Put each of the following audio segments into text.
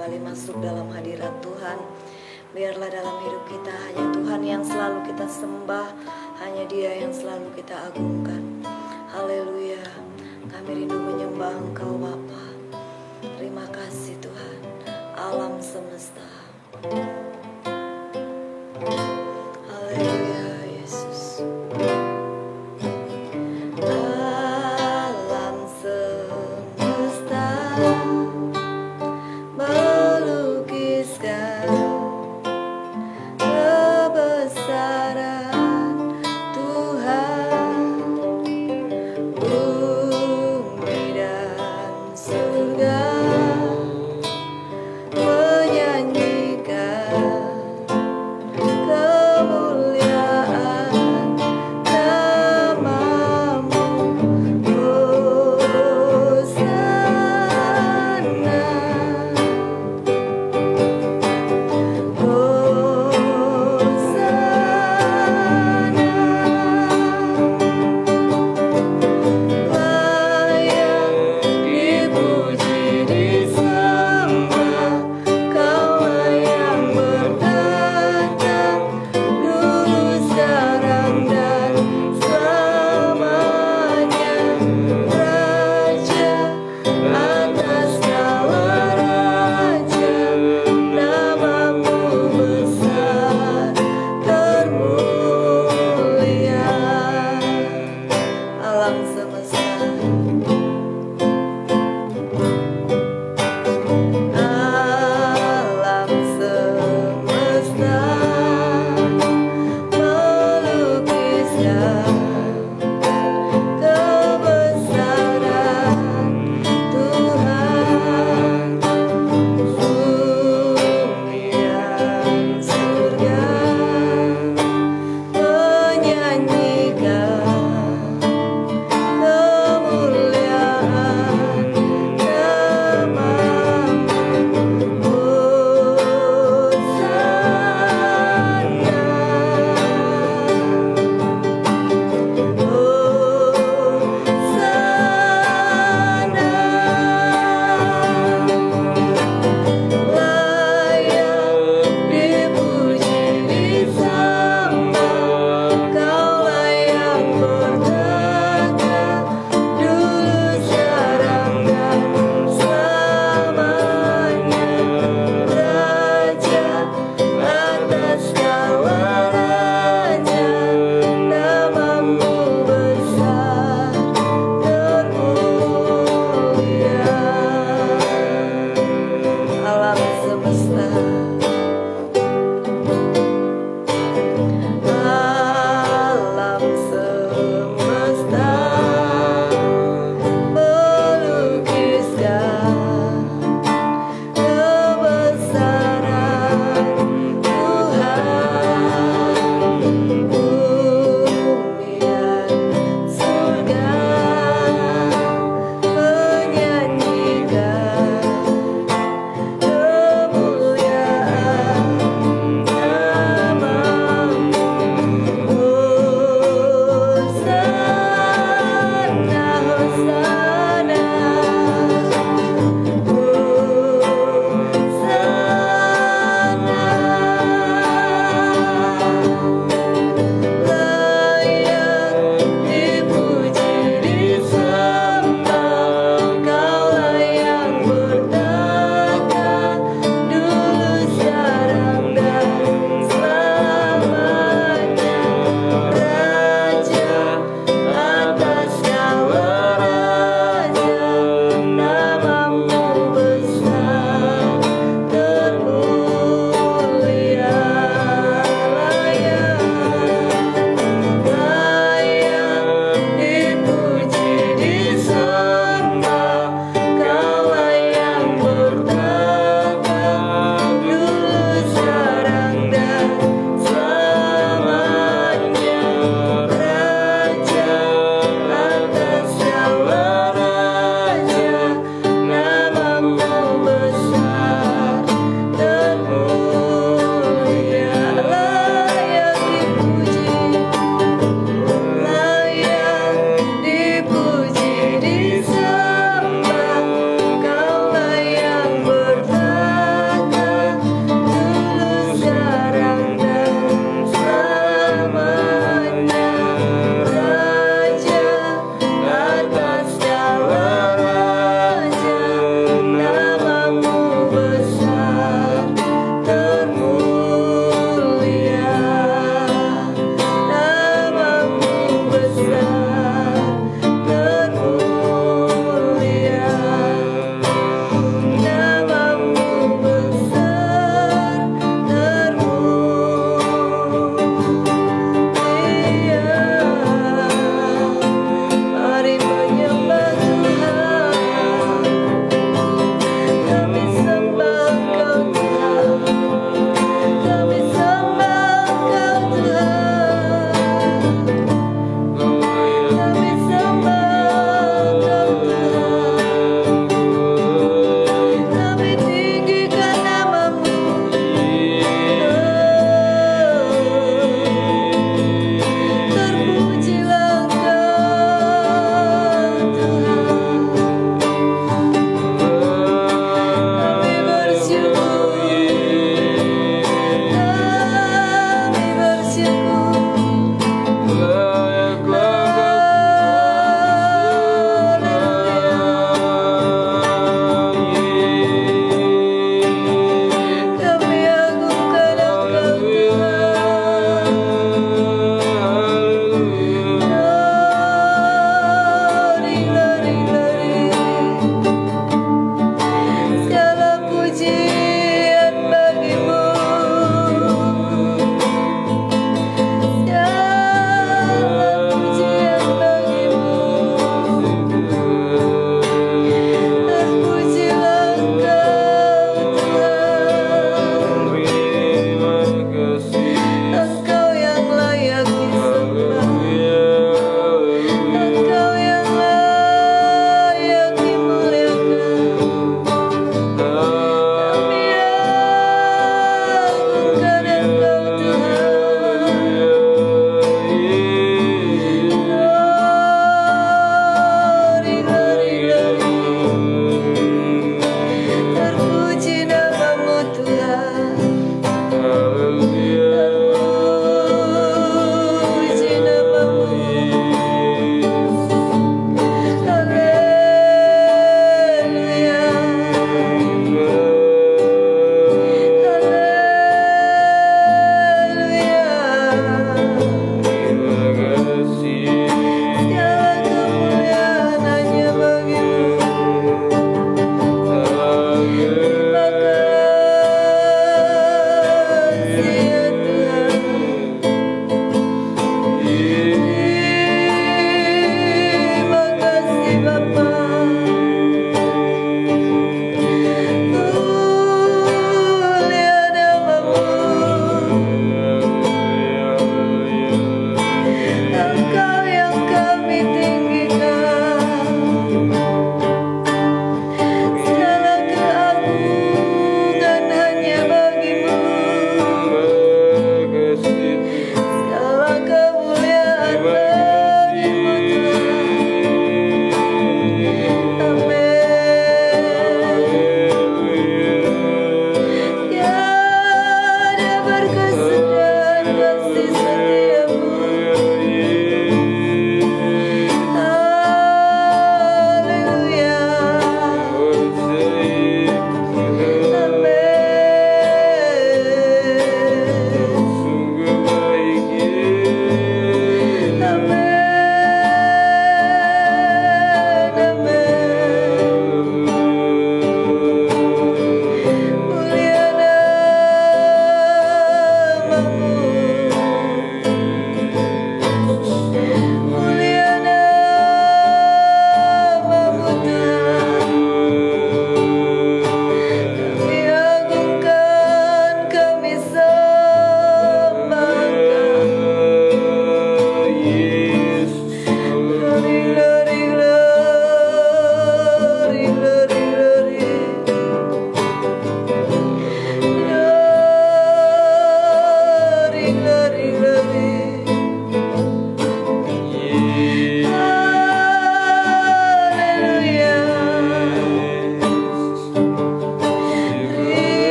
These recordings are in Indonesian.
kembali masuk dalam hadirat Tuhan. Biarlah dalam hidup kita hanya Tuhan yang selalu kita sembah, hanya Dia yang selalu kita agungkan. Haleluya. Kami rindu menyembah Engkau Bapa. Terima kasih Tuhan, alam semesta. Haleluya Yesus. Alam semesta melukiskan kebesaran Tuhan. Bumi dan surga menyanyikan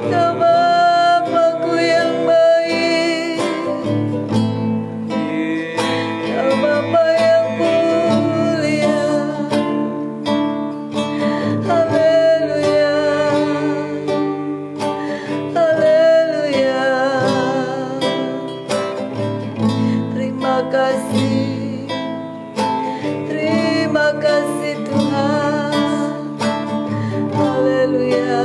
Kau Bapakku yang baik, Kau Bapa yang mulia. Haleluya, haleluya. Terima kasih, terima kasih Tuhan. Haleluya.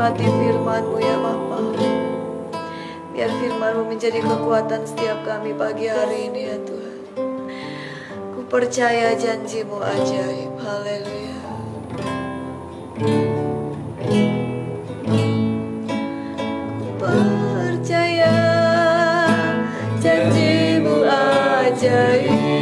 menikmati firman-Mu ya Bapa. Biar firman-Mu menjadi kekuatan setiap kami pagi hari ini ya Tuhan. Ku percaya janji-Mu ajaib. Haleluya. Ku percaya janji-Mu ajaib.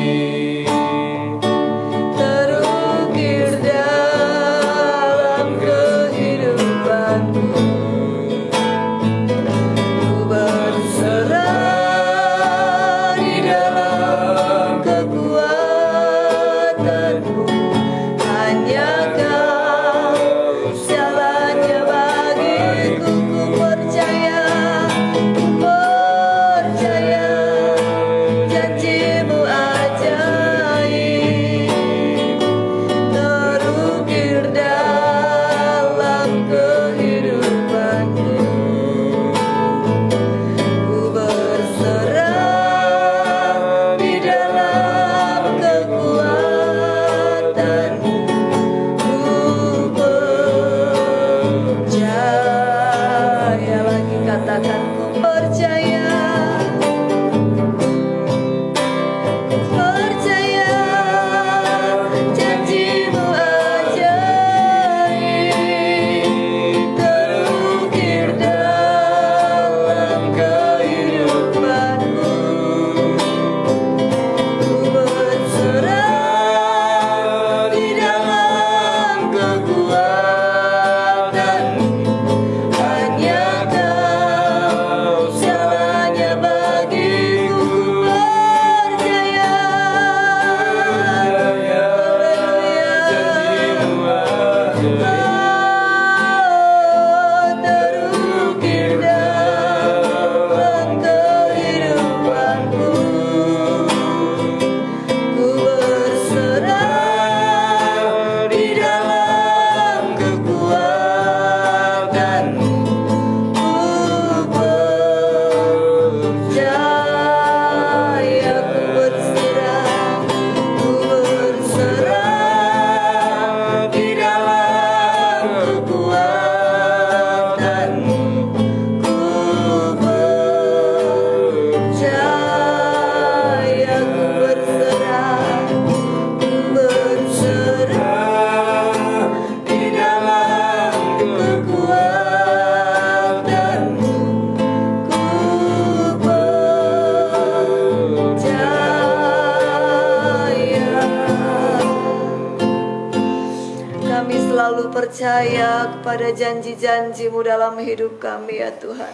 Percaya kepada janji-janji-Mu dalam hidup kami ya Tuhan.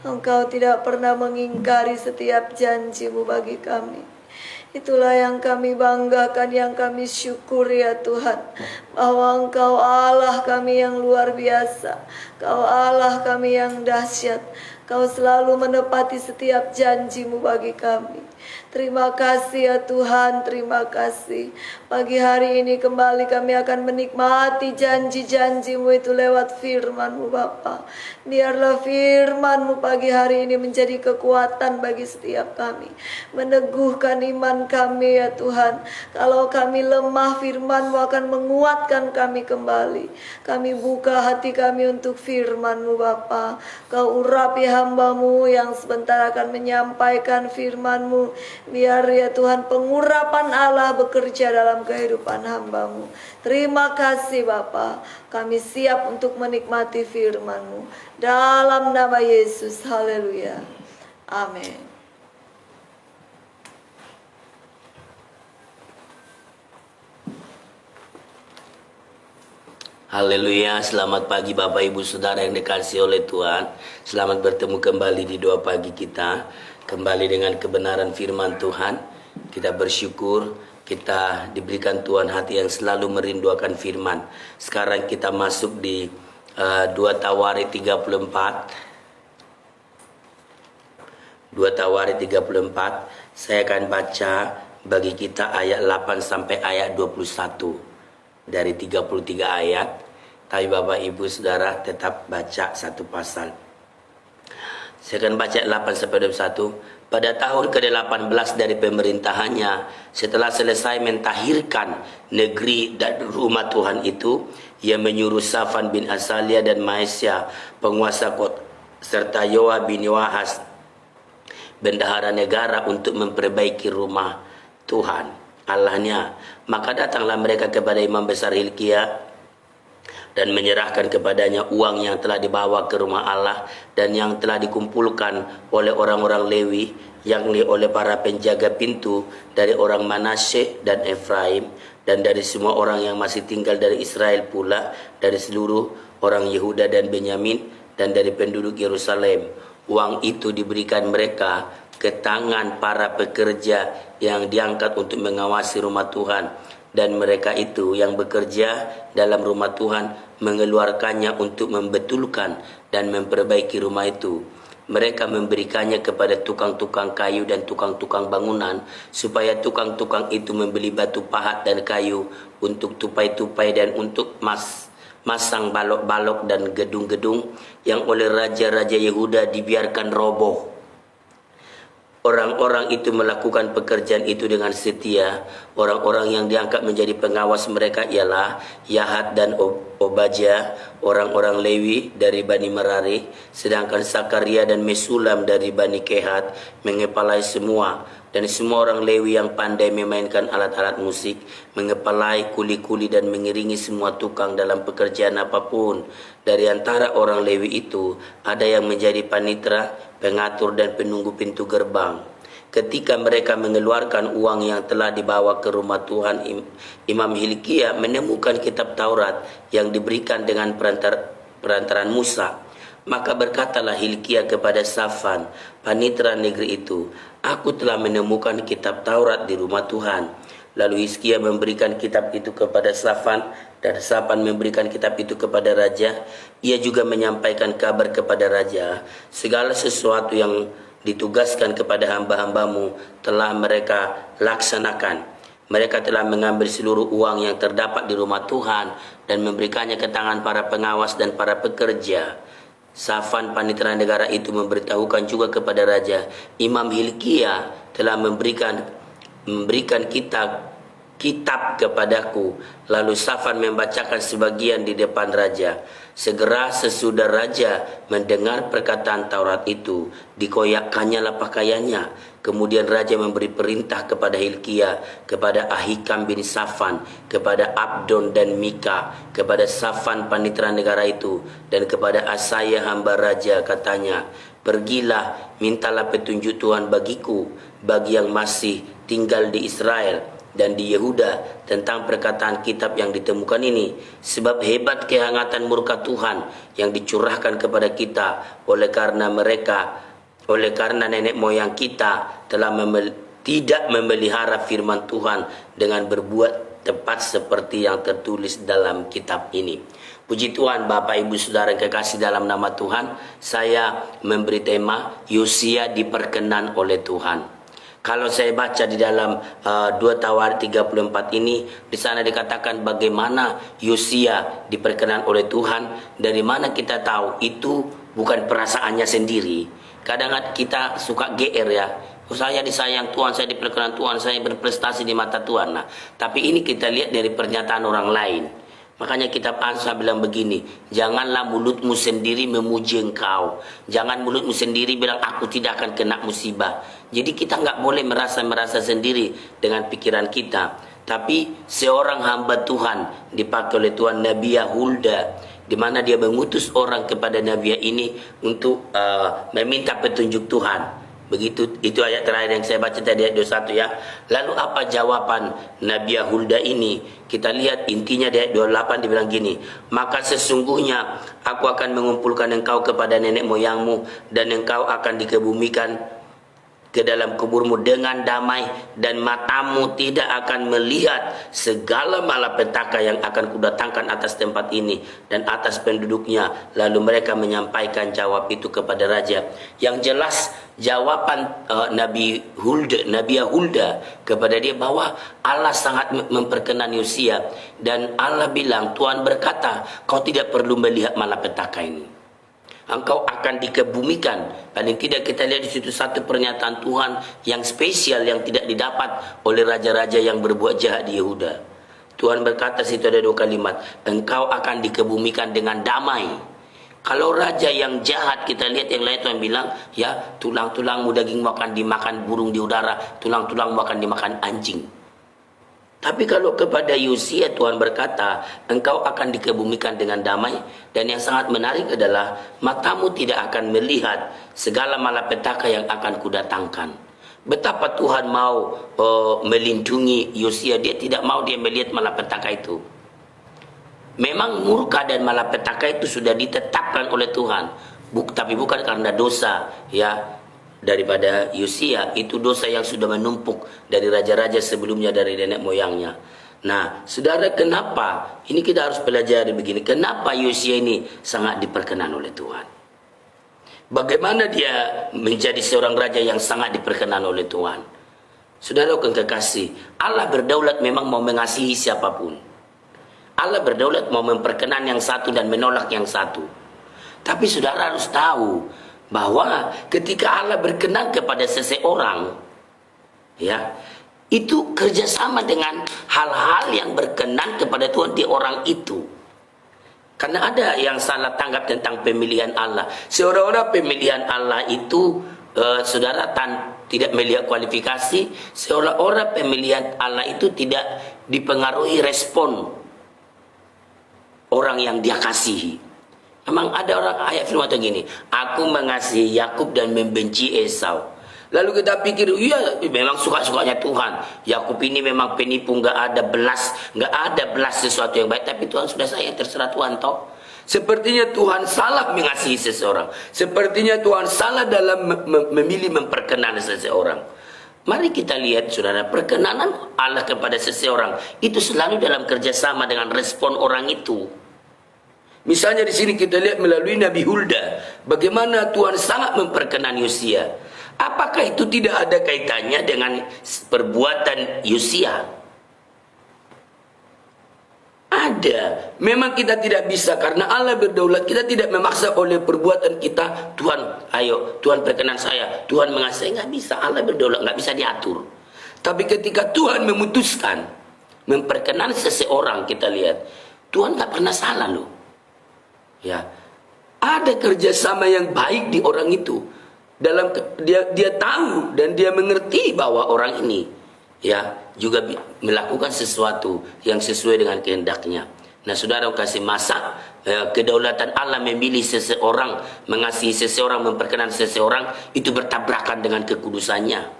Engkau tidak pernah mengingkari setiap janji-Mu bagi kami. Itulah yang kami banggakan, yang kami syukuri ya Tuhan, bahwa Engkau Allah kami yang luar biasa. Kau Allah kami yang dahsyat. Kau selalu menepati setiap janji-Mu bagi kami. Terima kasih ya Tuhan, terima kasih. Pagi hari ini kembali kami akan menikmati janji-janji-Mu itu lewat firman-Mu Bapa. Biarlah firman-Mu pagi hari ini menjadi kekuatan bagi setiap kami, meneguhkan iman kami ya Tuhan. Kalau kami lemah, firman-Mu akan menguatkan kami kembali. Kami buka hati kami untuk firman-Mu Bapa. Kau urapi hamba-Mu yang sebentar akan menyampaikan firman-Mu. Biar ya Tuhan pengurapan Allah bekerja dalam kehidupan hamba-Mu. Terima kasih Bapa. Kami siap untuk menikmati firman-Mu. Dalam nama Yesus. Haleluya. Amin. Haleluya, selamat pagi Bapak Ibu Saudara yang dikasihi oleh Tuhan. Selamat bertemu kembali di doa pagi kita. Kembali dengan kebenaran firman Tuhan. Kita bersyukur kita diberikan Tuhan hati yang selalu merindukan firman. Sekarang kita masuk di 2 Tawarik 34. 2 Tawarik 34. Saya akan baca bagi kita ayat 8 sampai ayat 21. Dari 33 ayat. Tapi Bapak Ibu Saudara tetap baca satu pasal. Saya akan baca 8 sampai 21. Pada tahun ke-18 dari pemerintahannya, setelah selesai mentahirkan negeri dan rumah Tuhan itu, ia menyuruh Safan bin Asalia dan Maesya, penguasa kota, serta Yoa bin Yoahas, bendahara negara, untuk memperbaiki rumah Tuhan Allahnya. Maka datanglah mereka kepada Imam Besar Hilkia dan menyerahkan kepadanya uang yang telah dibawa ke rumah Allah dan yang telah dikumpulkan oleh orang-orang Lewi, yakni oleh para penjaga pintu dari orang Manasye dan Efraim, dan dari semua orang yang masih tinggal dari Israel pula, dari seluruh orang Yehuda dan Benyamin, dan dari penduduk Yerusalem. Uang itu diberikan mereka ke tangan para pekerja yang diangkat untuk mengawasi rumah Tuhan, dan mereka itu yang bekerja dalam rumah Tuhan mengeluarkannya untuk membetulkan dan memperbaiki rumah itu. Mereka memberikannya kepada tukang-tukang kayu dan tukang-tukang bangunan, supaya tukang-tukang itu membeli batu pahat dan kayu untuk tupai-tupai dan untuk masang balok-balok dan gedung-gedung yang oleh raja-raja Yehuda dibiarkan roboh. Orang-orang itu melakukan pekerjaan itu dengan setia. Orang-orang yang diangkat menjadi pengawas mereka ialah Yahat dan Obadya, orang-orang Lewi dari Bani Merari, sedangkan Sakaria dan Mesulam dari Bani Kehat mengepalai semua. Dan semua orang Lewi yang pandai memainkan alat-alat musik, mengepalai kuli-kuli dan mengiringi semua tukang dalam pekerjaan apapun. Dari antara orang Lewi itu ada yang menjadi panitera, pengatur dan penunggu pintu gerbang. Ketika mereka mengeluarkan uang yang telah dibawa ke rumah Tuhan, Imam Hilkia menemukan kitab Taurat yang diberikan dengan perantaran Musa. Maka berkatalah Hilkia kepada Safan, panitera negeri itu, "Aku telah menemukan kitab Taurat di rumah Tuhan." Lalu Hizkia memberikan kitab itu kepada Safan, dan Safan memberikan kitab itu kepada raja. Ia juga menyampaikan kabar kepada raja, segala sesuatu yang ditugaskan kepada hamba-hambamu telah mereka laksanakan. Mereka telah mengambil seluruh uang yang terdapat di rumah Tuhan dan memberikannya ke tangan para pengawas dan para pekerja. Safan panitera negara itu memberitahukan juga kepada raja, Imam Hilkia telah memberikan kitab kepadaku. Lalu Safan membacakan sebagian di depan raja. Segera sesudah raja mendengar perkataan Taurat itu, dikoyakkannya pakaiannya. Kemudian raja memberi perintah kepada Hilkia, kepada Ahikam bin Safan, kepada Abdon dan Mika, kepada Safan panitera negara itu, dan kepada Asaya hamba raja, katanya, "Pergilah, mintalah petunjuk Tuhan bagiku, bagi yang masih tinggal di Israel dan di Yehuda tentang perkataan kitab yang ditemukan ini, sebab hebat kehangatan murka Tuhan yang dicurahkan kepada kita oleh karena nenek moyang kita telah tidak memelihara firman Tuhan dengan berbuat tepat seperti yang tertulis dalam kitab ini." Puji Tuhan, Bapak Ibu Saudara yang kekasih dalam nama Tuhan, saya memberi tema Yosia diperkenan oleh Tuhan. Kalau saya baca di dalam 2 Tawarik 34 ini, di sana dikatakan bagaimana Yosia diperkenan oleh Tuhan. Dari mana kita tahu itu bukan perasaannya sendiri. Kadang kita suka GR ya. Saya disayang Tuhan, saya diperkenan Tuhan, saya berprestasi di mata Tuhan. Nah, tapi ini kita lihat dari pernyataan orang lain. Makanya kitab Amsal bilang begini, janganlah mulutmu sendiri memuji engkau. Jangan mulutmu sendiri bilang aku tidak akan kena musibah. Jadi kita nggak boleh merasa sendiri dengan pikiran kita. Tapi seorang hamba Tuhan dipakai oleh Tuhan, Nabi Hulda, di mana dia mengutus orang kepada Nabi ini untuk meminta petunjuk Tuhan. Begitu, itu ayat terakhir yang saya baca tadi, ayat 21 ya. Lalu apa jawaban Nabi Hulda ini? Kita lihat intinya di ayat 28 dibilang gini, "Maka sesungguhnya aku akan mengumpulkan engkau kepada nenek moyangmu, dan engkau akan dikebumikan ke dalam kuburmu dengan damai, dan matamu tidak akan melihat segala malapetaka yang akan kudatangkan atas tempat ini dan atas penduduknya." Lalu mereka menyampaikan jawab itu kepada raja. Yang jelas jawaban Nabi Hulda kepada dia bahwa Allah sangat memperkenan Yosia, dan Allah bilang, Tuhan berkata, kau tidak perlu melihat malapetaka ini. engkau akan dikebumikan. Paling tidak kita lihat di situ satu pernyataan Tuhan yang spesial yang tidak didapat oleh raja-raja yang berbuat jahat di Yehuda. Tuhan berkata situ ada 2 kalimat, engkau akan dikebumikan dengan damai. Kalau raja yang jahat, kita lihat yang lain Tuhan bilang, ya tulang-tulangmu dagingmu akan dimakan burung di udara, tulang-tulangmu akan dimakan anjing. Tapi kalau kepada Yosia Tuhan berkata, engkau akan dikebumikan dengan damai. Dan yang sangat menarik adalah, matamu tidak akan melihat segala malapetaka yang akan kudatangkan. Betapa Tuhan mau melindungi Yosia, dia tidak mau dia melihat malapetaka itu. Memang murka dan malapetaka itu sudah ditetapkan oleh Tuhan, tapi bukan karena dosa ya daripada Yosia. Itu dosa yang sudah menumpuk dari raja-raja sebelumnya, dari nenek moyangnya. Nah, saudara, kenapa? Ini kita harus pelajari begini. Kenapa Yosia ini sangat diperkenan oleh Tuhan? Bagaimana dia menjadi seorang raja yang sangat diperkenan oleh Tuhan? Saudara kekasih, Allah berdaulat memang mau mengasihi siapapun. Allah berdaulat mau memperkenan yang satu dan menolak yang satu. Tapi saudara harus tahu bahwa ketika Allah berkenan kepada seseorang, ya, itu kerjasama dengan hal-hal yang berkenan kepada Tuhan di orang itu. Karena ada yang salah tanggap tentang pemilihan Allah. Seolah-olah pemilihan Allah itu saudara tidak melihat kualifikasi. Seolah-olah pemilihan Allah itu tidak dipengaruhi respon orang yang dia kasihi. Memang ada orang ayat firman Tuhan gini, aku mengasihi Yakub dan membenci Esau. Lalu kita pikir, iya memang suka-sukanya Tuhan. Yakub ini memang penipu, nggak ada belas sesuatu yang baik. Tapi Tuhan sudah sayang, terserah Tuhan toh. Sepertinya Tuhan salah mengasihi seseorang. Sepertinya Tuhan salah dalam memilih memperkenan seseorang. Mari kita lihat saudara, perkenanan Allah kepada seseorang itu selalu dalam kerjasama dengan respon orang itu. Misalnya di sini kita lihat melalui Nabi Hulda, bagaimana Tuhan sangat memperkenan Yosia. Apakah itu tidak ada kaitannya dengan perbuatan Yosia? Ada. Memang kita tidak bisa, karena Allah berdaulat. Kita tidak memaksa oleh perbuatan kita. Tuhan, ayo, Tuhan perkenan saya, Tuhan mengasihi. Nggak bisa. Allah berdaulat, nggak bisa diatur. Tapi ketika Tuhan memutuskan memperkenan seseorang, kita lihat Tuhan nggak pernah salah loh. Ya, ada kerjasama yang baik di orang itu. Dalam dia tahu dan dia mengerti bahwa orang ini ya juga melakukan sesuatu yang sesuai dengan kehendaknya. Nah, saudara kasih masa kedaulatan Allah memilih seseorang, mengasihi seseorang, memperkenan seseorang itu bertabrakan dengan kekudusannya.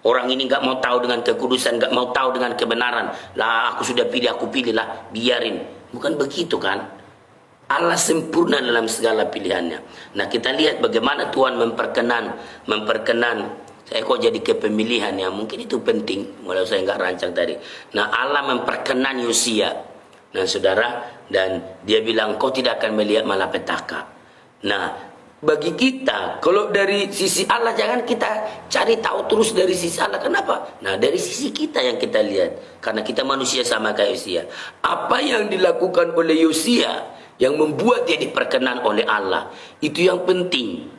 Orang ini nggak mau tahu dengan kekudusan, nggak mau tahu dengan kebenaran. Lah, aku sudah pilih, aku pilih lah, biarin. Bukan begitu kan? Allah sempurna dalam segala pilihannya. Nah, kita lihat bagaimana Tuhan memperkenan. Saya kok jadi kepemilihan ya, mungkin itu penting. Walau saya nggak rancang tadi. Nah, Allah memperkenan Yosia. Nah, saudara, dan dia bilang kau tidak akan melihat malapetaka. Nah, bagi kita, kalau dari sisi Allah jangan kita cari tahu terus dari sisi Allah. Kenapa? Nah, dari sisi kita yang kita lihat. Karena kita manusia sama kayak Yosia. Apa yang dilakukan oleh Yosia yang membuat dia diperkenan oleh Allah, itu yang penting.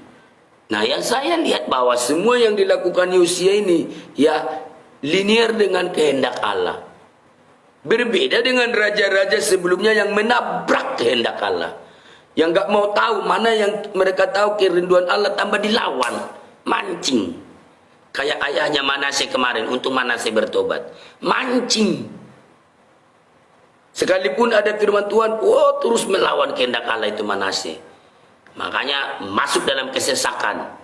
Nah, yang saya lihat bahwa semua yang dilakukan Yosia ini ya linear dengan kehendak Allah. Berbeda dengan raja-raja sebelumnya yang menabrak kehendak Allah, yang gak mau tahu, mana yang mereka tahu kerinduan Allah tambah dilawan, mancing. Kayak ayahnya Manasye kemarin, untuk Manasye bertobat, mancing. Sekalipun ada firman Tuhan, terus melawan kehendak Allah itu Manasye. Makanya masuk dalam kesesakan,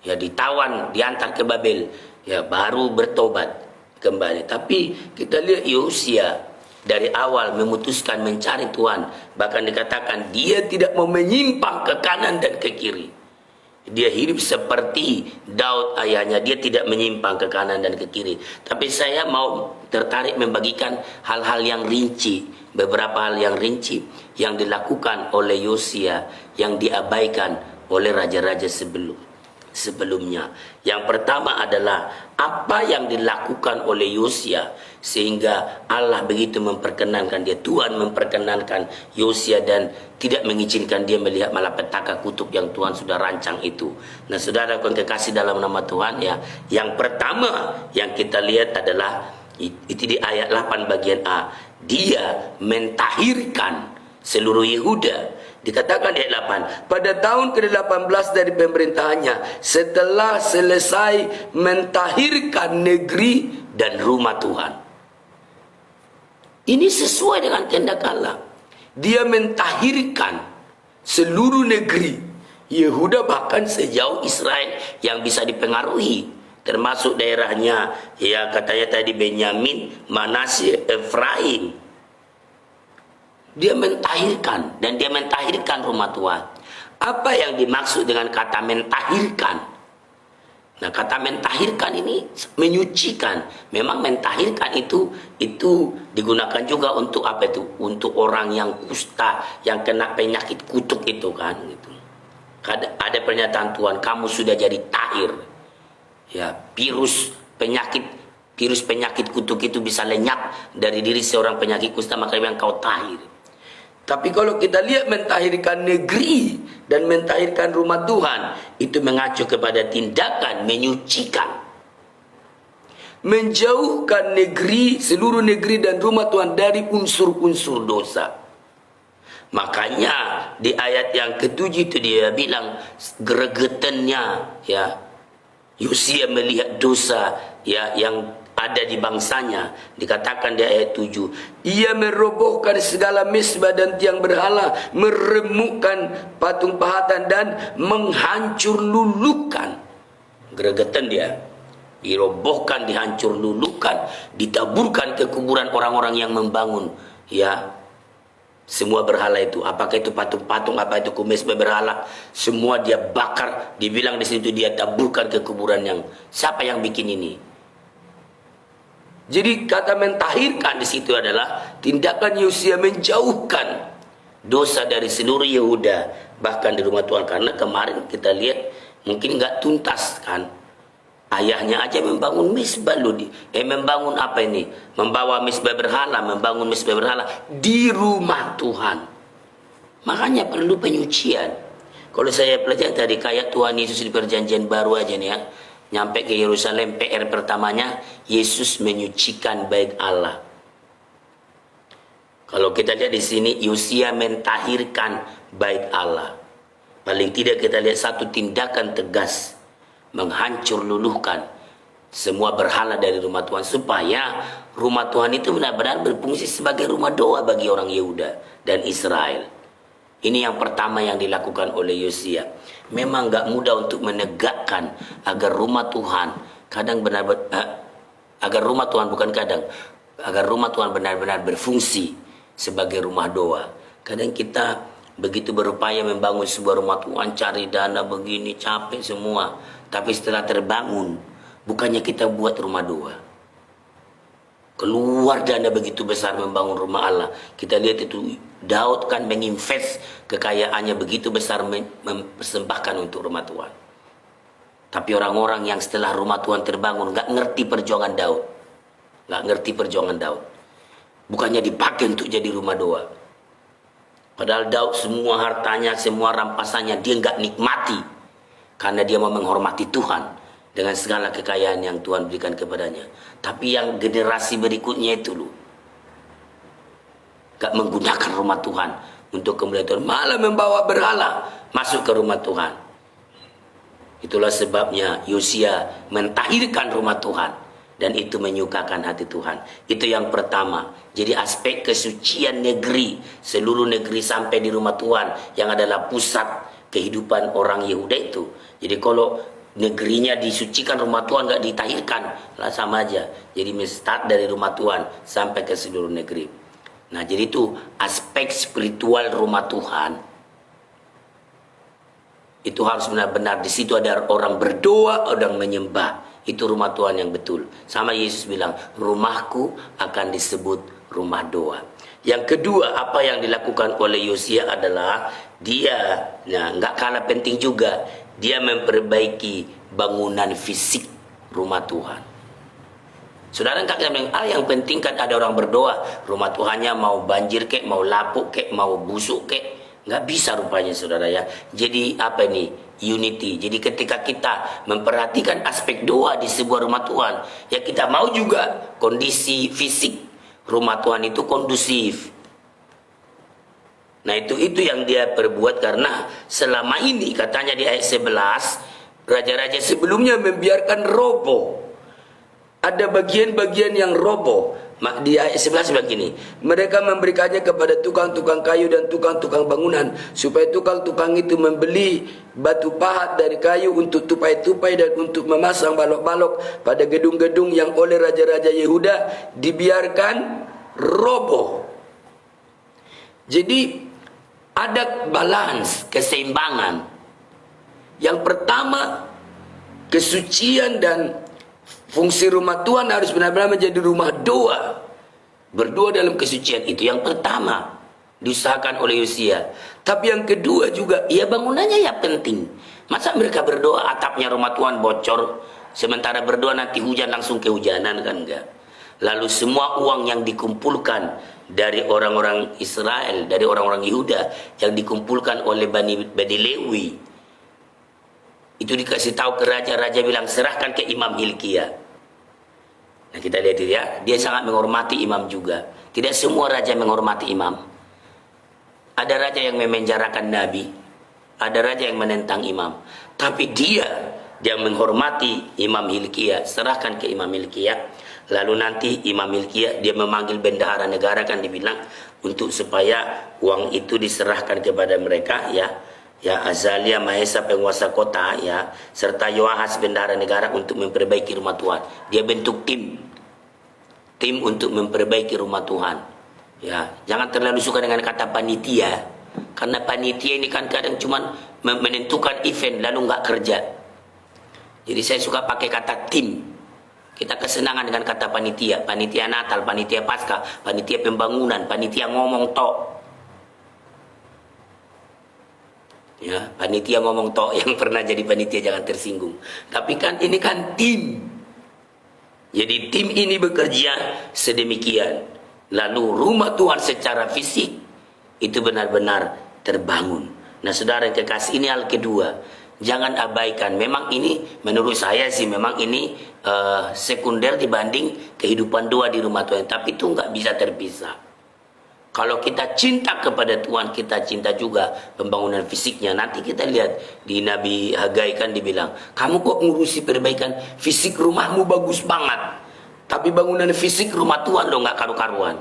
ya ditawan, diantar ke Babel, ya baru bertobat kembali. Tapi kita lihat Yosia dari awal memutuskan mencari Tuhan. Bahkan dikatakan dia tidak mau menyimpang ke kanan dan ke kiri. Dia hidup seperti Daud ayahnya, dia tidak menyimpang ke kanan dan ke kiri. Tapi saya mau tertarik membagikan hal-hal yang rinci, beberapa hal yang rinci yang dilakukan oleh Yosia yang diabaikan oleh raja-raja sebelum. sebelumnya. Yang pertama adalah apa yang dilakukan oleh Yosia sehingga Allah begitu memperkenankan dia, Tuhan memperkenankan Yosia dan tidak mengizinkan dia melihat malapetaka kutuk yang Tuhan sudah rancang itu. Nah, saudara yang kekasih dalam nama Tuhan ya, yang pertama yang kita lihat adalah itu di ayat 8 bagian A, dia mentahirkan seluruh Yehuda. Dikatakan di ayat 8, pada tahun ke-18 dari pemerintahannya, setelah selesai mentahirkan negeri dan rumah Tuhan. Ini sesuai dengan kehendak Allah. Dia mentahirkan seluruh negeri, Yehuda bahkan sejauh Israel yang bisa dipengaruhi, termasuk daerahnya, ya katanya tadi Benyamin, Manasye, Efraim. Dia mentahirkan, dan dia mentahirkan rumah Tuhan. Apa yang dimaksud dengan kata mentahirkan? Nah, kata mentahirkan ini menyucikan. Memang mentahirkan itu digunakan juga untuk apa itu? Untuk orang yang kusta, yang kena penyakit kutuk itu kan gitu. Ada pernyataan Tuhan, kamu sudah jadi tahir. Ya, virus penyakit kutuk itu bisa lenyap dari diri seorang penyakit kusta, maka yang kau tahir. Tapi kalau kita lihat mentahirkan negeri dan mentahirkan rumah Tuhan, itu mengacu kepada tindakan menyucikan, menjauhkan negeri, seluruh negeri dan rumah Tuhan dari unsur-unsur dosa. Makanya di ayat yang ke-7 itu dia bilang gregetannya, ya, Yosia melihat dosa ya yang ada di bangsanya. Dikatakan di ayat 7, ia merobohkan segala mesbah dan tiang berhala, meremukkan patung pahatan dan menghancur lulukan. Gregetan dia, dirobohkan, dihancur lulukan, ditaburkan ke kuburan orang-orang yang membangun ya semua berhala itu. Apakah itu patung-patung, apa itu mesbah berhala, semua dia bakar. Dibilang di situ dia taburkan ke kuburan. Yang siapa yang bikin ini? Jadi kata mentahirkan di situ adalah tindakan Yosia menjauhkan dosa dari seluruh Yehuda, bahkan di rumah Tuhan. Karena kemarin kita lihat mungkin nggak tuntas kan, ayahnya aja membangun mesbah membangun apa ini? Membawa mesbah berhala, membangun mesbah berhala di rumah Tuhan. Makanya perlu penyucian. Kalau saya pelajari tadi kayak Tuhan Yesus di perjanjian baru aja nih ya, nyampe ke Yerusalem, PR pertamanya Yesus menyucikan bait Allah. Kalau kita lihat di sini Yosia mentahirkan bait Allah. Paling tidak kita lihat satu tindakan tegas, menghancur luluhkan semua berhala dari rumah Tuhan, supaya rumah Tuhan itu benar-benar berfungsi sebagai rumah doa bagi orang Yehuda dan Israel. Ini yang pertama yang dilakukan oleh Yosia. Memang gak mudah untuk menegakkan agar rumah Tuhan agar rumah Tuhan agar rumah Tuhan benar-benar berfungsi sebagai rumah doa. Kadang kita begitu berupaya membangun sebuah rumah Tuhan, cari dana begini, capek semua. Tapi setelah terbangun, bukannya kita buat rumah doa. Keluar dana begitu besar membangun rumah Allah. Kita lihat itu Daud kan menginvest kekayaannya begitu besar, mempersembahkan untuk rumah Tuhan. Tapi orang-orang yang setelah rumah Tuhan terbangun gak ngerti perjuangan Daud. Gak ngerti perjuangan Daud. Bukannya dipakai untuk jadi rumah doa. Padahal Daud semua hartanya, semua rampasannya dia gak nikmati. Karena dia mau menghormati Tuhan dengan segala kekayaan yang Tuhan berikan kepadanya. Tapi yang generasi berikutnya itu loh, gak menggunakan rumah Tuhan untuk kemuliaan Tuhan, malah membawa berhala masuk ke rumah Tuhan. Itulah sebabnya Yosia mentahirkan rumah Tuhan, dan itu menyukakan hati Tuhan. Itu yang pertama. Jadi aspek kesucian negeri, seluruh negeri sampai di rumah Tuhan yang adalah pusat kehidupan orang Yehuda itu. Jadi kalau negerinya disucikan, rumah Tuhan gak ditahirkan, lah sama aja. Jadi start dari rumah Tuhan sampai ke seluruh negeri. Nah, jadi itu aspek spiritual rumah Tuhan. Itu harus benar-benar di situ ada orang berdoa, orang menyembah. Itu rumah Tuhan yang betul. Sama Yesus bilang, rumahku akan disebut rumah doa. Yang kedua, apa yang dilakukan oleh Yosia adalah dia, nah nggak kalah penting juga, dia memperbaiki bangunan fisik rumah Tuhan. Saudara kakak bilang, yang penting kan ada orang berdoa, rumah Tuhannya mau banjir kek, mau lapuk kek, mau busuk kek, nggak bisa rupanya saudara ya. Jadi apa ini? Unity. Jadi ketika kita memperhatikan aspek doa di sebuah rumah Tuhan, ya kita mau juga kondisi fisik rumah Tuhan itu kondusif. Nah itu yang dia perbuat, karena selama ini katanya di ayat 11, raja-raja sebelumnya membiarkan roboh. Ada bagian-bagian yang roboh. Di ayat 11 begini, mereka memberikannya kepada tukang-tukang kayu dan tukang-tukang bangunan, supaya tukang-tukang itu membeli batu pahat dari kayu untuk tupai-tupai dan untuk memasang balok-balok pada gedung-gedung yang oleh raja-raja Yehuda dibiarkan roboh. Jadi ada balance, keseimbangan. Yang pertama, kesucian dan fungsi rumah Tuhan harus benar-benar menjadi rumah doa. Berdoa dalam kesucian itu yang pertama diusahakan oleh Yosia. Tapi yang kedua juga, ya bangunannya ya penting. Masa mereka berdoa atapnya rumah Tuhan bocor, sementara berdoa nanti hujan langsung kehujanan, kan enggak. Lalu semua uang yang dikumpulkan dari orang-orang Israel, dari orang-orang Yehuda yang dikumpulkan oleh Bani Lewi, itu dikasih tahu ke raja bilang serahkan ke Imam Hilkiah. Nah kita lihat ya, dia sangat menghormati imam juga. Tidak semua raja menghormati imam. Ada raja yang memenjarakan nabi, ada raja yang menentang imam. Tapi dia menghormati Imam Hilkiah, serahkan ke Imam Hilkiah. Lalu nanti Imam Hilkiah dia memanggil bendahara negara, kan dibilang, untuk supaya uang itu diserahkan kepada mereka ya. Ya, Azalia Mahesa penguasa kota ya, serta Yoahas bendahara negara untuk memperbaiki rumah Tuhan. Dia bentuk tim untuk memperbaiki rumah Tuhan. Ya, jangan terlalu suka dengan kata panitia, karena panitia ini kan kadang cuma menentukan event lalu nggak kerja. Jadi saya suka pakai kata tim. Kita kesenangan dengan kata panitia, panitia Natal, panitia Paskah, panitia pembangunan, panitia ngomong tok. Ya, panitia ngomong tok, yang pernah jadi panitia jangan tersinggung. Tapi kan ini kan tim. Jadi tim ini bekerja sedemikian. Lalu rumah Tuhan secara fisik itu benar-benar terbangun. Nah saudara yang kekasih, ini hal kedua. Jangan abaikan. Memang ini menurut saya sih memang ini sekunder dibanding kehidupan doa di rumah Tuhan. Tapi itu nggak bisa terpisah. Kalau kita cinta kepada Tuhan, kita cinta juga pembangunan fisiknya. Nanti kita lihat di Nabi Hagai kan dibilang, kamu kok ngurusi perbaikan fisik rumahmu bagus banget, tapi bangunan fisik rumah Tuhan lo nggak karu-karuan.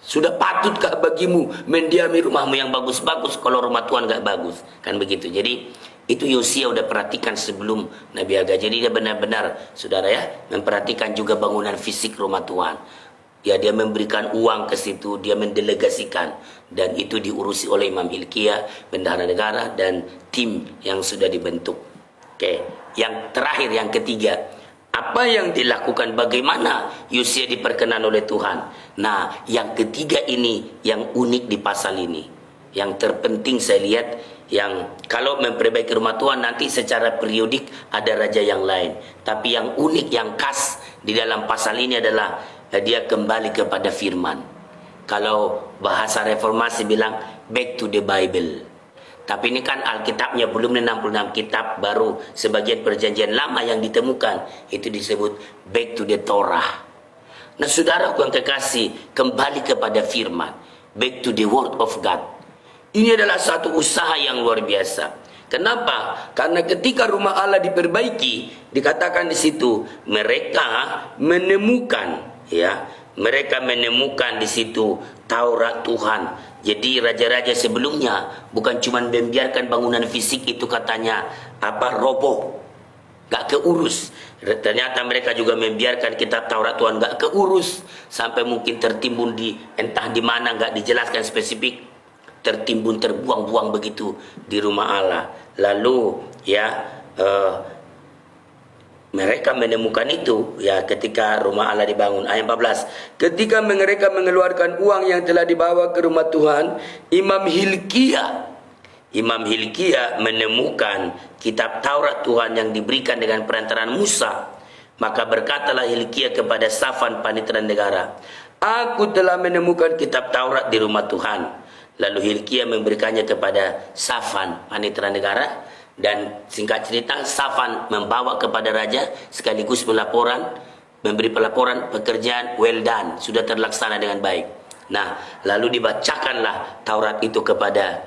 Sudah patutkah bagimu mendiami rumahmu yang bagus-bagus kalau rumah Tuhan nggak bagus? Kan begitu. Jadi itu Yosia udah perhatikan sebelum Nabi Hagai. Jadi dia benar-benar, saudara ya, memperhatikan juga bangunan fisik rumah Tuhan. Ya, dia memberikan uang ke situ, dia mendelegasikan, dan itu diurusi oleh Imam Hilkiah, bendahara negara, dan tim yang sudah dibentuk. Oke, yang terakhir, yang ketiga, apa yang dilakukan, bagaimana Yosia diperkenan oleh Tuhan. Nah, yang ketiga ini yang unik di pasal ini, yang terpenting saya lihat, yang kalau memperbaiki rumah Tuhan nanti secara periodik ada raja yang lain, tapi yang unik, yang khas di dalam pasal ini adalah dia kembali kepada firman. Kalau bahasa reformasi bilang back to the Bible. Tapi ini kan Alkitabnya belum 66 kitab, baru sebagian perjanjian lama yang ditemukan. Itu disebut back to the Torah. Nah saudaraku yang kekasih, kembali kepada firman, back to the word of God. Ini adalah satu usaha yang luar biasa. Kenapa? Karena ketika rumah Allah diperbaiki, dikatakan di situ mereka menemukan, ya, mereka menemukan di situ Taurat Tuhan. Jadi raja-raja sebelumnya bukan cuma membiarkan bangunan fisik itu katanya roboh, gak keurus. Ternyata mereka juga membiarkan kitab Taurat Tuhan gak keurus, sampai mungkin tertimbun di entah di mana, gak dijelaskan spesifik, tertimbun, terbuang-buang begitu di rumah Allah. Lalu ya mereka menemukan itu ya ketika rumah Allah dibangun. Ayat 14, ketika mereka mengeluarkan uang yang telah dibawa ke rumah Tuhan, Imam Hilkiah Imam Hilkia menemukan kitab Taurat Tuhan yang diberikan dengan perantaraan Musa. Maka berkatalah Hilkia kepada Safan panitera negara, "Aku telah menemukan kitab Taurat di rumah Tuhan." Lalu Hilkia memberikannya kepada Safan panitera negara, dan singkat cerita Safan membawa kepada raja sekaligus memberi pelaporan pekerjaan well done, sudah terlaksana dengan baik. Nah, lalu dibacakanlah Taurat itu kepada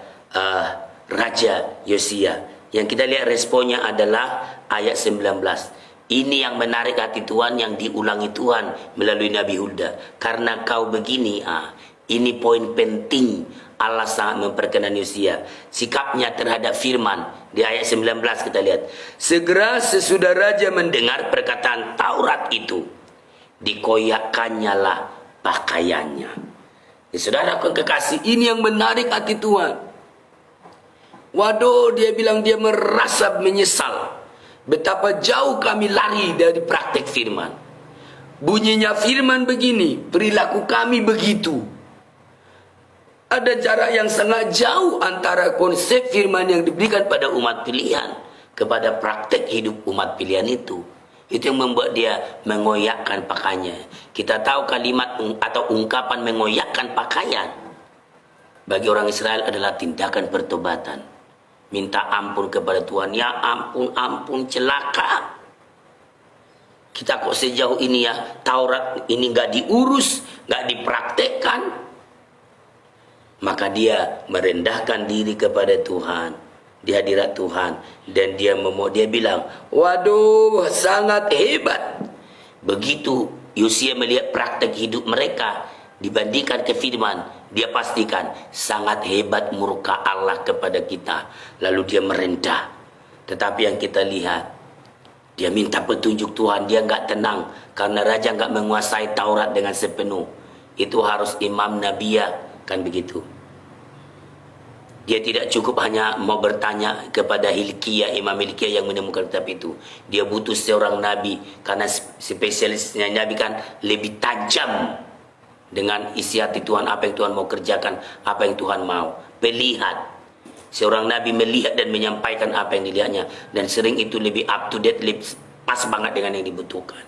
Raja Yosia. Yang kita lihat responnya adalah ayat 19. Ini yang menarik hati Tuhan, yang diulangi Tuhan melalui Nabi Hulda. Karena kau begini, ini poin penting. Allah sangat memperkenan Yosia. Sikapnya terhadap firman. Di ayat 19 kita lihat. Segera sesudah raja mendengar perkataan Taurat itu, dikoyakkannya lah pakaiannya. Ya, saudara kekasih, ini yang menarik hati Tuhan. Waduh, dia bilang dia merasa menyesal. Betapa jauh kami lari dari praktek firman. Bunyinya firman begini, perilaku kami begitu. Ada jarak yang sangat jauh antara konsep firman yang diberikan pada umat pilihan kepada praktek hidup umat pilihan itu. Itu yang membuat dia mengoyakkan pakaiannya. Kita tahu kalimat atau ungkapan mengoyakkan pakaian bagi orang Israel adalah tindakan pertobatan. Minta ampun kepada Tuhan. Ya ampun, celaka. Kita kok sejauh ini ya, Taurat ini gak diurus, gak dipraktekkan. Maka dia merendahkan diri kepada Tuhan di hadirat Tuhan, dan dia bilang, waduh, sangat hebat. Begitu Yosia melihat praktek hidup mereka dibandingkan ke firman, dia pastikan sangat hebat murka Allah kepada kita. Lalu dia merendah. Tetapi yang kita lihat, dia minta petunjuk Tuhan. Dia nggak tenang karena raja nggak menguasai Taurat dengan sepenuh. Itu harus imam nabiya, kan begitu. Dia tidak cukup hanya mau bertanya kepada Hilkia, Imam Hilkia yang menemukan kitab itu. Dia butuh seorang nabi, karena spesialisnya nabi kan lebih tajam dengan isi hati Tuhan, apa yang Tuhan mau kerjakan, apa yang Tuhan mau. Melihat. Seorang nabi melihat dan menyampaikan apa yang dilihatnya. Dan sering itu lebih up to date, lebih pas banget dengan yang dibutuhkan.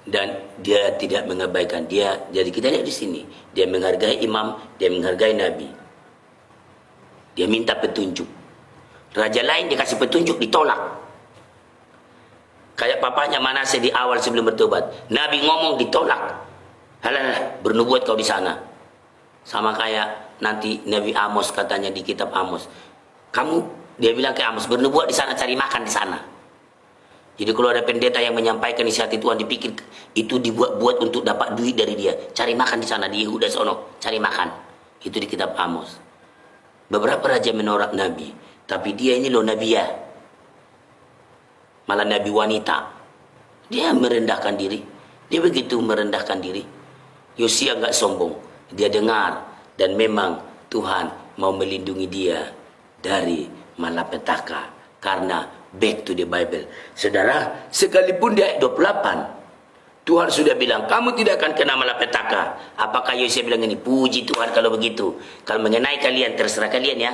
Dan dia tidak mengabaikan. Jadi kita lihat di sini. Dia menghargai imam, dia menghargai nabi. Dia minta petunjuk. Raja lain dikasih petunjuk, ditolak. Kayak papanya Manase di awal sebelum bertobat. Nabi ngomong, ditolak. Halah, bernubuat kau di sana. Sama kayak nanti Nabi Amos katanya di kitab Amos. Dia bilang ke Amos, bernubuat di sana, cari makan di sana. Jadi kalau ada pendeta yang menyampaikan isi hati Tuhan, dipikir itu dibuat-buat untuk dapat duit dari dia. Cari makan di sana, di Yehuda sono, cari makan. Itu di kitab Amos. Beberapa raja menolak Nabi, tapi dia ini loh Nabi ya. Malah Nabi wanita. Dia merendahkan diri. Dia begitu merendahkan diri. Yosia enggak sombong. Dia dengar. Dan memang Tuhan mau melindungi dia dari malapetaka. Karena back to the Bible. Saudara, sekalipun di ayat 28. Tuhan sudah bilang, kamu tidak akan kena malapetaka. Apakah Yosia bilang ini? Puji Tuhan kalau begitu. Kalau mengenai kalian, terserah kalian ya.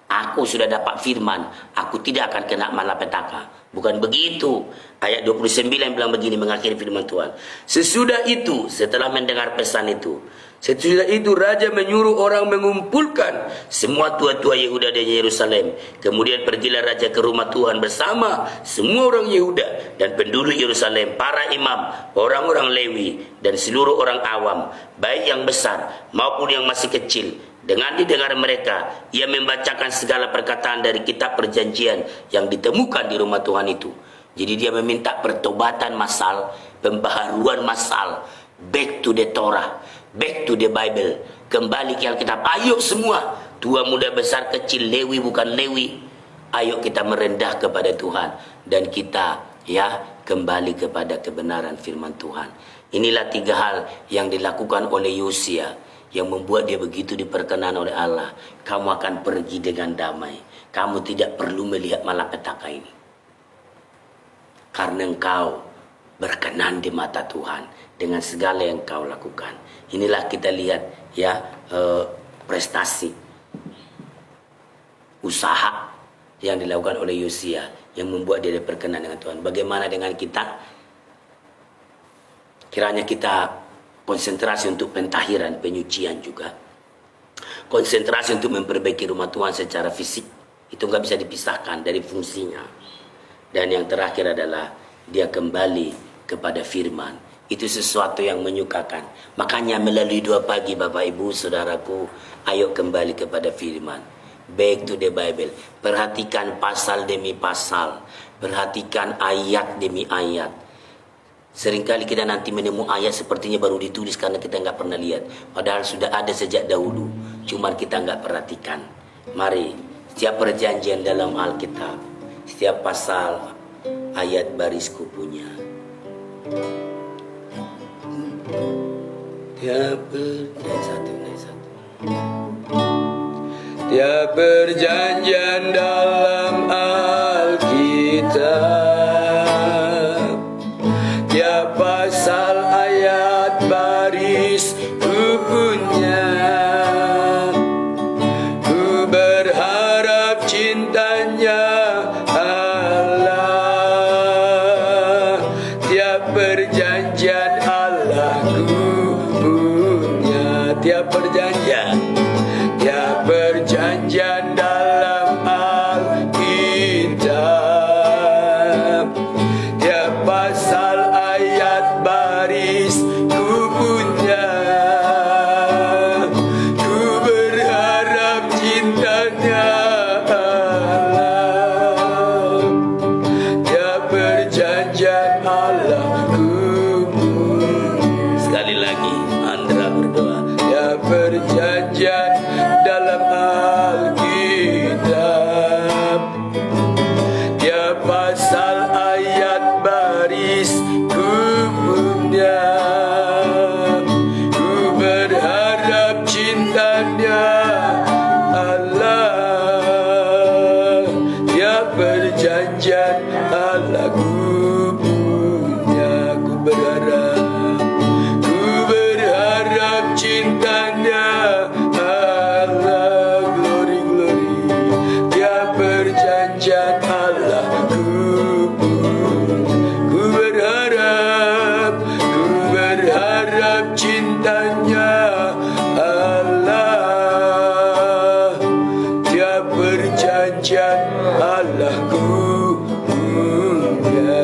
Aku sudah dapat firman. Aku tidak akan kena malapetaka. Bukan begitu. Ayat 29 bilang begini, mengakhiri firman Tuhan. Sesudah itu, setelah mendengar pesan itu, sesudah itu raja menyuruh orang mengumpulkan semua tua-tua Yehuda dan Yerusalem. Kemudian pergilah raja ke rumah Tuhan bersama semua orang Yehuda dan penduduk Yerusalem, para imam, orang-orang Lewi, dan seluruh orang awam, baik yang besar maupun yang masih kecil. Dengan didengar mereka, ia membacakan segala perkataan dari kitab perjanjian yang ditemukan di rumah Tuhan itu. Jadi dia meminta pertobatan massal, pembaharuan massal, back to the Torah, back to the Bible, kembali ke Alkitab. Ayo semua, tua muda besar kecil, Lewi bukan Lewi, ayo kita merendah kepada Tuhan dan kita ya kembali kepada kebenaran firman Tuhan. Inilah 3 hal yang dilakukan oleh Yosia yang membuat dia begitu diperkenan oleh Allah. Kamu akan pergi dengan damai. Kamu tidak perlu melihat malapetaka ini. Karena engkau berkenan di mata Tuhan dengan segala yang kau lakukan. Inilah kita lihat ya prestasi usaha yang dilakukan oleh Yosia yang membuat dia berkenan dengan Tuhan. Bagaimana dengan kita? Kiranya kita konsentrasi untuk pentahiran, penyucian juga. Konsentrasi untuk memperbaiki rumah Tuhan secara fisik. Itu nggak bisa dipisahkan dari fungsinya. Dan yang terakhir adalah dia kembali kepada firman. Itu sesuatu yang menyukakan. Makanya melalui 2 pagi Bapak Ibu Saudaraku, ayo kembali kepada firman. Back to the Bible. Perhatikan pasal demi pasal. Perhatikan ayat demi ayat. Seringkali kita nanti menemu ayat sepertinya baru ditulis karena kita nggak pernah lihat. Padahal sudah ada sejak dahulu. Cuman kita nggak perhatikan. Mari, setiap perjanjian dalam Alkitab, setiap pasal, ayat barisku punya. Naik satu. Tiap perjanjian dalam Alkitab, tiap pasal ayat baris ku punya. Ku berharap cintanya Allah, tiap perjanjian Allah ku punya. Tiap perjanjian dalam Alkitab, tiap pasal ayat baris ku punya. Ku berharap cintanya Allah, tiap perjanjian Allah ku punya. Sekali lagi Andra berdoa. Tiap perjanjian dalam Alkitab, tiap pasal ayat baris ku punya. Ku berharap cintanya Allah, tiap perjanjian Allah ku punya. Ku berharap cintanya Allah, glory, tiap perjanjian Allah ku punya. Ku berharap cintanya Allah, tiap perjanjian Allah ku punya.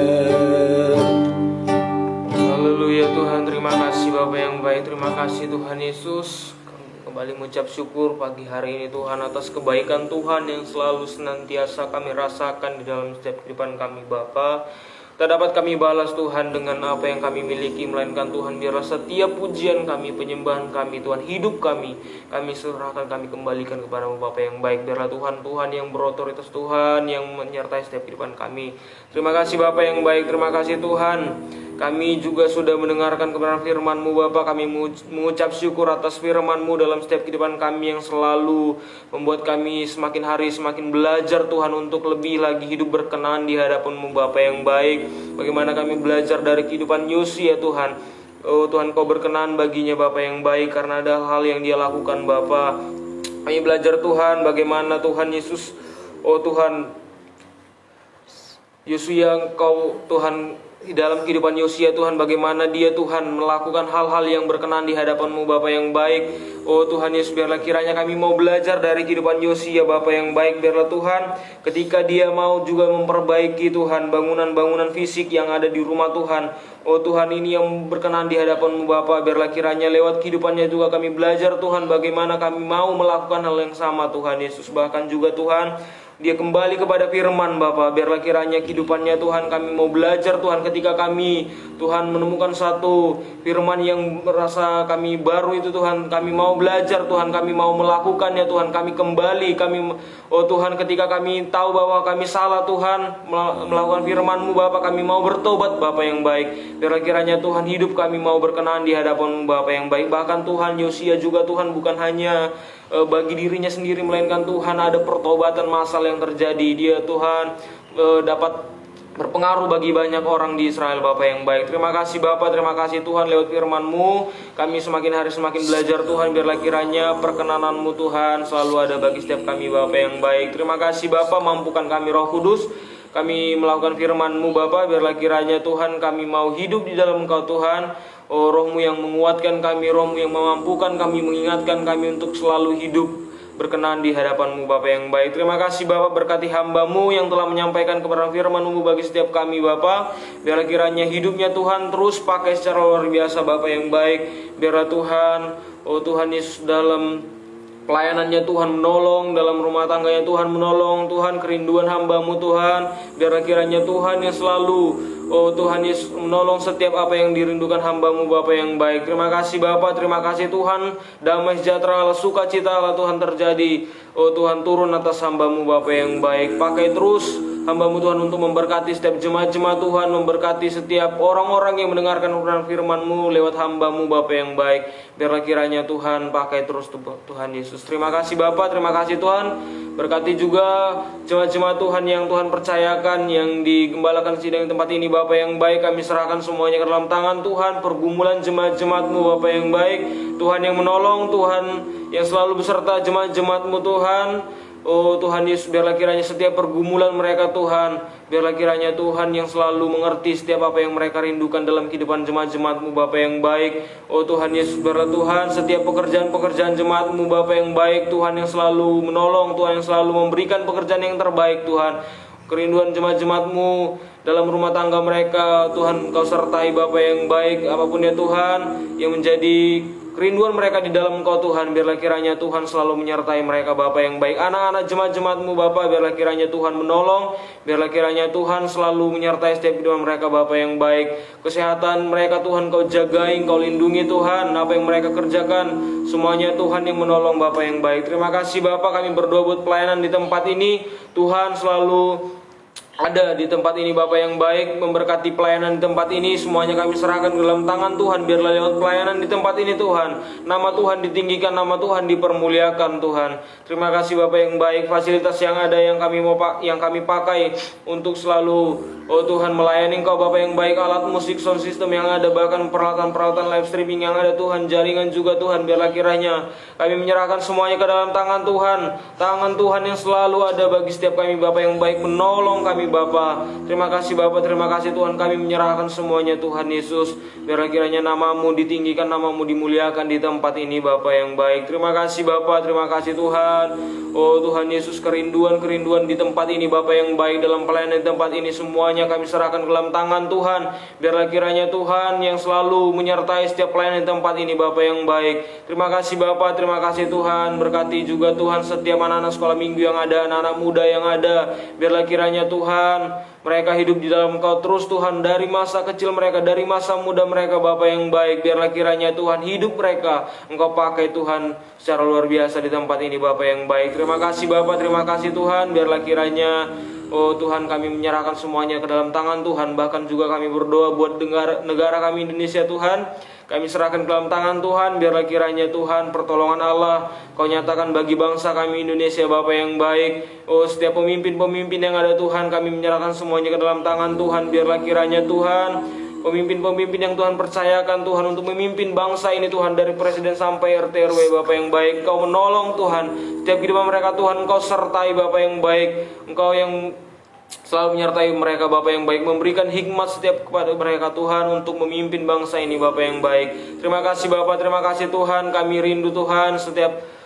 Haleluya Tuhan, terima kasih Bapa yang baik, terima kasih Tuhan Yesus. Kembali mengucap syukur pagi hari ini Tuhan atas kebaikan Tuhan yang selalu senantiasa kami rasakan di dalam setiap kehidupan kami Bapa. Tak dapat kami balas Tuhan dengan apa yang kami miliki, melainkan Tuhan biarlah setiap pujian kami, penyembahan kami Tuhan, hidup kami serahkan, kami kembalikan kepada-Mu Bapa yang baik. Biarlah Tuhan yang berotoritas, Tuhan yang menyertai setiap kehidupan kami. Terima kasih Bapa yang baik, terima kasih Tuhan. Kami juga sudah mendengarkan kebenaran firman-Mu Bapa. Kami mengucap syukur atas firman-Mu dalam setiap kehidupan kami yang selalu membuat kami semakin hari semakin belajar Tuhan untuk lebih lagi hidup berkenan di hadapan-Mu Bapa yang baik. Bagaimana kami belajar dari kehidupan Yosia Tuhan. Oh Tuhan, Kau berkenan baginya Bapa yang baik karena ada hal yang dia lakukan Bapa. Kami belajar Tuhan bagaimana Tuhan Yesus, oh Tuhan, Yosia Kau Tuhan di dalam kehidupan Yosia Tuhan, bagaimana dia Tuhan melakukan hal-hal yang berkenan di hadapan-Mu Bapa yang baik. Oh Tuhan Yesus, biarlah kiranya kami mau belajar dari kehidupan Yosia Bapa yang baik. Biarlah Tuhan ketika dia mau juga memperbaiki Tuhan bangunan-bangunan fisik yang ada di rumah Tuhan. Oh Tuhan, ini yang berkenan di hadapan-Mu Bapa. Biarlah kiranya lewat kehidupannya juga kami belajar Tuhan bagaimana kami mau melakukan hal yang sama Tuhan Yesus. Bahkan juga Tuhan dia kembali kepada firman Bapa. Biarlah kiranya kehidupannya Tuhan kami mau belajar Tuhan ketika kami Tuhan menemukan satu firman yang merasa kami baru itu Tuhan, kami mau belajar Tuhan, kami mau melakukannya Tuhan, kami kembali, oh Tuhan ketika kami tahu bahwa kami salah Tuhan melakukan firman-Mu Bapa, kami mau bertobat Bapa yang baik. Biarlah kiranya Tuhan hidup kami mau berkenan di hadapan-Mu Bapa yang baik. Bahkan Tuhan Yosia juga Tuhan bukan hanya bagi dirinya sendiri, melainkan Tuhan ada pertobatan massal yang terjadi. Dia Tuhan dapat berpengaruh bagi banyak orang di Israel Bapa yang baik. Terima kasih Bapa, terima kasih Tuhan lewat firman-Mu kami semakin hari semakin belajar Tuhan. Biarlah kiranya perkenanan-Mu Tuhan selalu ada bagi setiap kami Bapa yang baik. Terima kasih Bapa, mampukan kami Roh Kudus, kami melakukan firman-Mu Bapa. Biarlah kiranya Tuhan kami mau hidup di dalam Engkau Tuhan. Oh, Roh-Mu yang menguatkan kami, Roh-Mu yang memampukan kami, mengingatkan kami untuk selalu hidup berkenan di hadapan-Mu Bapa yang baik. Terima kasih Bapa, berkati hamba-Mu yang telah menyampaikan kebenaran firman-Mu bagi setiap kami Bapa. Biarlah kiranya hidupnya Tuhan terus pakai secara luar biasa Bapa yang baik. Biarlah Tuhan, oh Tuhan Yesus, dalam pelayanannya Tuhan menolong, dalam rumah tangganya Tuhan menolong, Tuhan kerinduan hamba-Mu Tuhan. Biarlah kiranya Tuhan yang selalu, oh Tuhan Yesus, menolong setiap apa yang dirindukan hamba-Mu Bapa yang baik. Terima kasih Bapa, terima kasih Tuhan. Damai sejahtera Allah, sukacita Allah Tuhan terjadi. Oh Tuhan, turun atas hamba-Mu Bapa yang baik. Pakai terus hamba-Mu Tuhan untuk memberkati setiap jemaat-jemaat Tuhan, memberkati setiap orang-orang yang mendengarkan firman-Mu lewat hamba-Mu Bapa yang baik. Biarlah kiranya Tuhan pakai terus Tuhan Yesus. Terima kasih Bapa, terima kasih Tuhan. Berkati juga jemaat-jemaat Tuhan yang Tuhan percayakan, yang digembalakan sidang tempat ini Bapa yang baik. Kami serahkan semuanya ke dalam tangan Tuhan. Pergumulan jemaat-jemaat-Mu Bapa yang baik, Tuhan yang menolong, Tuhan yang selalu beserta jemaat-jemaat-Mu Tuhan. Oh Tuhan Yesus, biarlah kiranya setiap pergumulan mereka Tuhan, biarlah kiranya Tuhan yang selalu mengerti setiap apa yang mereka rindukan dalam kehidupan jemaat-jemaat-Mu Bapa yang baik. Oh Tuhan Yesus, biarlah Tuhan setiap pekerjaan-pekerjaan jemaat-Mu Bapa yang baik, Tuhan yang selalu menolong, Tuhan yang selalu memberikan pekerjaan yang terbaik Tuhan. Kerinduan jemaat-jemaat-Mu dalam rumah tangga mereka, Tuhan Engkau sertai Bapa yang baik. Apapun ya Tuhan yang menjadi kerinduan mereka di dalam Engkau Tuhan, biarlah kiranya Tuhan selalu menyertai mereka Bapa yang baik. Anak-anak jemaat-jemaat-Mu Bapa, biarlah kiranya Tuhan menolong, biarlah kiranya Tuhan selalu menyertai setiap kehidupan mereka Bapa yang baik. Kesehatan mereka Tuhan Kau jagai, Kau lindungi Tuhan. Apa yang mereka kerjakan semuanya Tuhan yang menolong Bapa yang baik. Terima kasih Bapa, kami berdoa buat pelayanan di tempat ini. Tuhan selalu ada di tempat ini Bapa yang baik, memberkati pelayanan di tempat ini. Semuanya kami serahkan ke dalam tangan Tuhan. Biarlah lewat pelayanan di tempat ini Tuhan, nama Tuhan ditinggikan, nama Tuhan dipermuliakan Tuhan. Terima kasih Bapa yang baik. Fasilitas yang ada yang kami pakai untuk selalu, oh Tuhan, melayani Engkau Bapa yang baik. Alat musik, sound system yang ada, bahkan peralatan-peralatan live streaming yang ada Tuhan, jaringan juga Tuhan. Biarlah kiranya kami menyerahkan semuanya ke dalam tangan Tuhan. Tangan Tuhan yang selalu ada bagi setiap kami Bapa yang baik, menolong kami Bapa. Terima kasih Bapa, terima kasih Tuhan. Kami menyerahkan semuanya Tuhan Yesus. Biarlah kiranya nama-Mu ditinggikan, nama-Mu dimuliakan di tempat ini Bapa yang baik. Terima kasih Bapa, terima kasih Tuhan. Oh Tuhan Yesus, kerinduan-kerinduan di tempat ini Bapa yang baik, dalam pelayanan di tempat ini semuanya kami serahkan ke dalam tangan Tuhan. Biarlah kiranya Tuhan yang selalu menyertai setiap pelayanan di tempat ini Bapa yang baik. Terima kasih Bapa, terima kasih Tuhan. Berkati juga Tuhan setiap anak-anak sekolah minggu yang ada, anak-anak muda yang ada. Biarlah kiranya Tuhan mereka hidup di dalam Engkau terus Tuhan, dari masa kecil mereka, dari masa muda mereka Bapa yang baik. Biarlah kiranya Tuhan hidup mereka Engkau pakai Tuhan secara luar biasa di tempat ini Bapa yang baik. Terima kasih Bapa, terima kasih Tuhan. Biarlah kiranya, oh Tuhan, kami menyerahkan semuanya ke dalam tangan Tuhan. Bahkan juga kami berdoa buat negara kami Indonesia Tuhan. Kami serahkan ke dalam tangan Tuhan. Biarlah kiranya Tuhan pertolongan Allah Kau nyatakan bagi bangsa kami Indonesia Bapa yang baik. Oh setiap pemimpin-pemimpin yang ada Tuhan, kami menyerahkan semuanya ke dalam tangan Tuhan. Biarlah kiranya Tuhan pemimpin-pemimpin yang Tuhan percayakan Tuhan untuk memimpin bangsa ini Tuhan, dari presiden sampai RT RW Bapa yang baik, Kau menolong Tuhan setiap kehidupan mereka Tuhan. Engkau sertai Bapa yang baik, Engkau yang selalu menyertai mereka Bapa yang baik, memberikan hikmat setiap kepada mereka Tuhan untuk memimpin bangsa ini Bapa yang baik. Terima kasih Bapa, terima kasih Tuhan. Kami rindu Tuhan setiap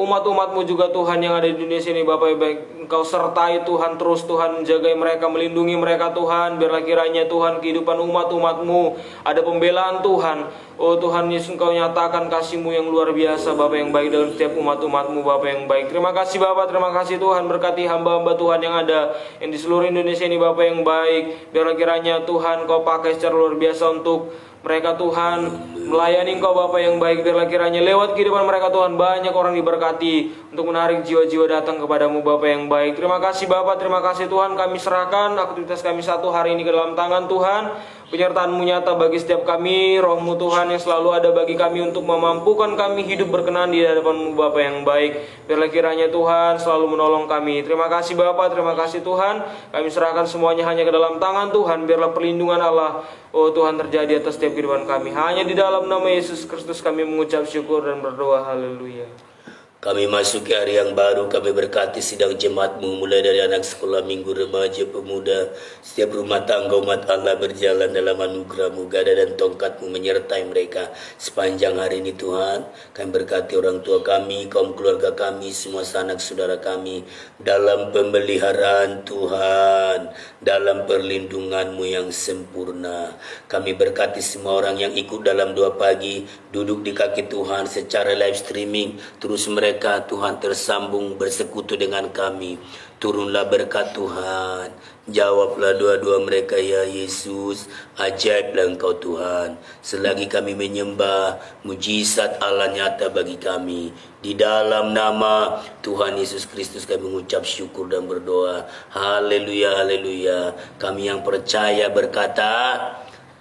umat-umat-Mu juga Tuhan yang ada di Indonesia ini Bapa yang baik. Engkau sertai Tuhan terus Tuhan, jagai mereka, melindungi mereka Tuhan. Biarlah kiranya Tuhan kehidupan umat-umat-Mu ada pembelaan Tuhan. Oh Tuhan Yesus, Engkau nyatakan kasih-Mu yang luar biasa Bapa yang baik dalam setiap umat-umat-Mu Bapa yang baik. Terima kasih Bapa, terima kasih Tuhan. Berkati hamba-hamba Tuhan yang ada yang di seluruh Indonesia ini Bapa yang baik. Biarlah kiranya Tuhan Kau pakai secara luar biasa untuk mereka Tuhan, melayani Engkau Bapa yang baik. Biarlah kiranya lewat kehidupan mereka Tuhan banyak orang diberkati untuk menarik jiwa-jiwa datang kepadamu Bapa yang baik. Terima kasih Bapa, terima kasih Tuhan. Kami serahkan aktivitas kami satu hari ini ke dalam tangan Tuhan. Penyertaan-Mu nyata bagi setiap kami, Roh-Mu Tuhan yang selalu ada bagi kami untuk memampukan kami hidup berkenan di hadapan-Mu Bapa yang baik. Biarlah kiranya Tuhan selalu menolong kami. Terima kasih Bapa, terima kasih Tuhan. Kami serahkan semuanya hanya ke dalam tangan Tuhan. Biarlah perlindungan Allah, oh Tuhan, terjadi atas setiap kehidupan kami. Hanya di dalam nama Yesus Kristus kami mengucap syukur dan berdoa. Haleluya. Kami masuki hari yang baru, kami berkati sidang jemaat-Mu mulai dari anak sekolah minggu, remaja, pemuda. Setiap rumah tangga umat Allah berjalan dalam anugerah-Mu, gada dan tongkat-Mu menyertai mereka sepanjang hari ini Tuhan. Kami berkati orang tua kami, kaum keluarga kami, semua sanak saudara kami dalam pemeliharaan Tuhan, dalam perlindungan-Mu yang sempurna. Kami berkati semua orang yang ikut dalam doa pagi, duduk di kaki Tuhan secara live streaming, terus mereka Tuhan tersambung bersekutu dengan kami. Turunlah berkat Tuhan, jawablah doa-doa mereka ya Yesus. Ajaiblah Engkau Tuhan. Selagi kami menyembah, mujizat Allah nyata bagi kami. Di dalam nama Tuhan Yesus Kristus kami mengucap syukur dan berdoa. Haleluya, haleluya. Kami yang percaya berkata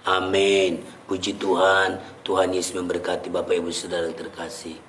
amin. Puji Tuhan. Tuhan Yesus memberkati Bapak Ibu Saudara yang terkasih.